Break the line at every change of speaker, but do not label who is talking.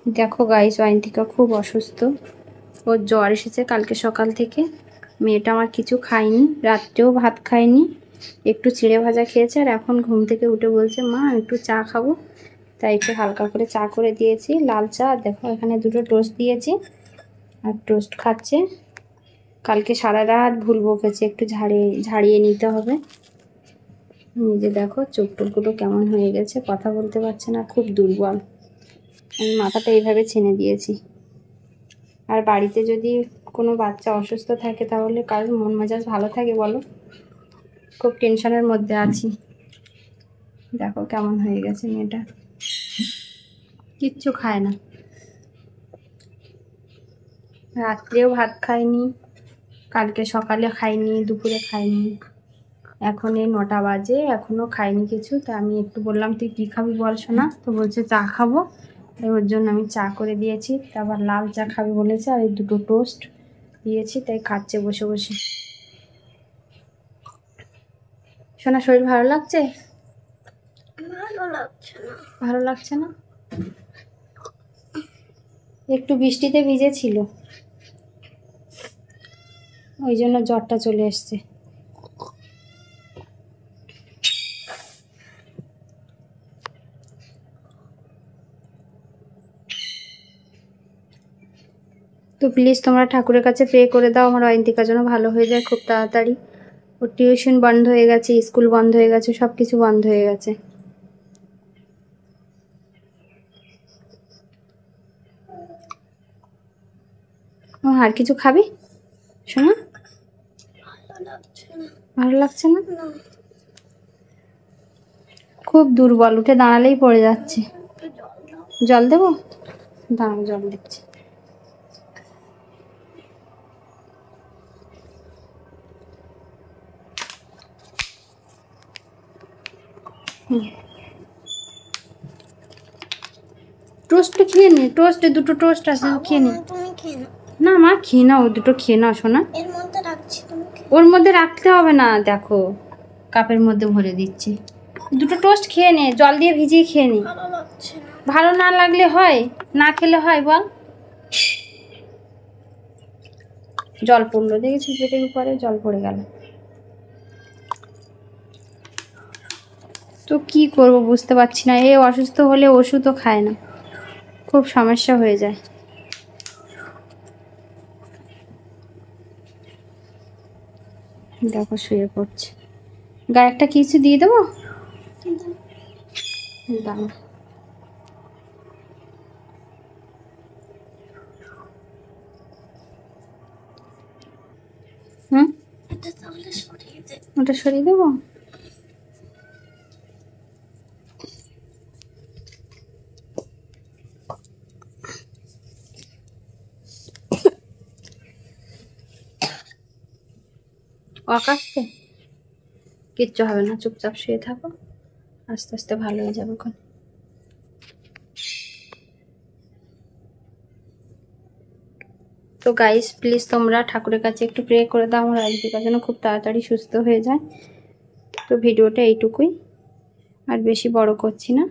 দেখো গাইস, অয়ন্তিকা খুব অসুস্থ, ওর জ্বর এসেছে কালকে সকাল থেকে। মেয়েটা আমার কিছু খায়নি, রাত্রেও ভাত খায়নি, একটু চিড়ে ভাজা খেয়েছে। আর এখন ঘুম থেকে উঠে বলছে মা একটু চা খাবো, তাই একটু হালকা করে চা করে দিয়েছি, লাল চা। দেখো এখানে দুটো টোস্ট দিয়েছি আর টোস্ট খাচ্ছে। কালকে সারা রাত ভুল বকেছে, একটু ঝাড়িয়ে নিতে হবে। নিজে দেখো চোখ টোকগুলো কেমন হয়ে গেছে, কথা বলতে পারছে না, খুব দুর্বল। আমি মাথাটা এইভাবে ছেনে দিয়েছি। আর বাড়িতে যদি কোনো বাচ্চা অসুস্থ থাকে তাহলে কারোর মন মেজাজ ভালো থাকে বলো? খুব টেনশনের মধ্যে আছি। দেখো কেমন হয়ে গেছে মেয়েটা, কিচ্ছু খায় না, রাত্রেও ভাত খায়নি, কালকে সকালে খাইনি, দুপুরে খাইনি, এখন এই 9টা বাজে এখনও খাইনি কিছু। তা আমি একটু বললাম তুই কী খাবি বল শোনা, তো বলছে চা খাবো। তাই ওর জন্য আমি চা করে দিয়েছি, তারপর লাল চা খাবে বলেছে, আর এই দুটো টোস্ট দিয়েছি, তাই খাচ্ছে বসে বসে। শোনা শরীর ভালো লাগছে? ভালো লাগছে না? একটু বৃষ্টিতে ভিজেছিল, ওই জন্য জ্বরটা চলে এসছে। তো প্লিজ তোমরা ঠাকুরের কাছে প্রে করে দাও আমার অয়ন্তিকার জন্য ভালো হয়ে যায় খুব তাড়াতাড়ি। ওর টিউশন বন্ধ হয়ে গেছে, স্কুল বন্ধ হয়ে গেছে, সব কিছু বন্ধ হয়ে গেছে। আর কিছু খাবি শোনা? ভালো লাগছে না? খুব দুর্বল, উঠে দাঁড়ালেই পড়ে যাচ্ছে। জল দেবো? দাঁড়াও জল দিচ্ছি। টোস্টটা খেয়ে নে, টোস্টে দুটো টোস্ট আছে, খেয়ে নে। না মা খেয়ে নাও, দুটো খেয়ে নাও শোনা। ওর মধ্যে রাখতে হবে না, দেখো কাপের মধ্যে ভরে দিচ্ছি। দুটো টোস্ট খেয়ে নে, জল দিয়ে ভিজিয়ে খেয়ে নে। ভালো না লাগলে হয়, না খেলে হয় বল? জল পড়লো, দেখেছি পেটের উপরে জল পড়ে গেল। তো কি করব বুঝতে পারছি না, এ অসুস্থ হলে ওষুধও খায় না, খুব সমস্যা হয়ে যায়। দেখো শুয়ে পড়ছে, গায়ে একটা কিছু দিয়ে দেবো? দাও। হুম, ওটা সরিয়ে দেবো? আসছে, কিচ্ছু হবে না, চুপচাপ শুয়ে থাকো, আস্তে আস্তে ভালো হয়ে যাবে। এখন তো গাইস প্লিজ তোমরা ঠাকুরের কাছে একটু প্রে করে দাও আমার অয়ন্তিকার জন্য খুব তাড়াতাড়ি সুস্থ হয়ে যায়। তো ভিডিওটা এইটুকুই, আর বেশি বড় করছি না।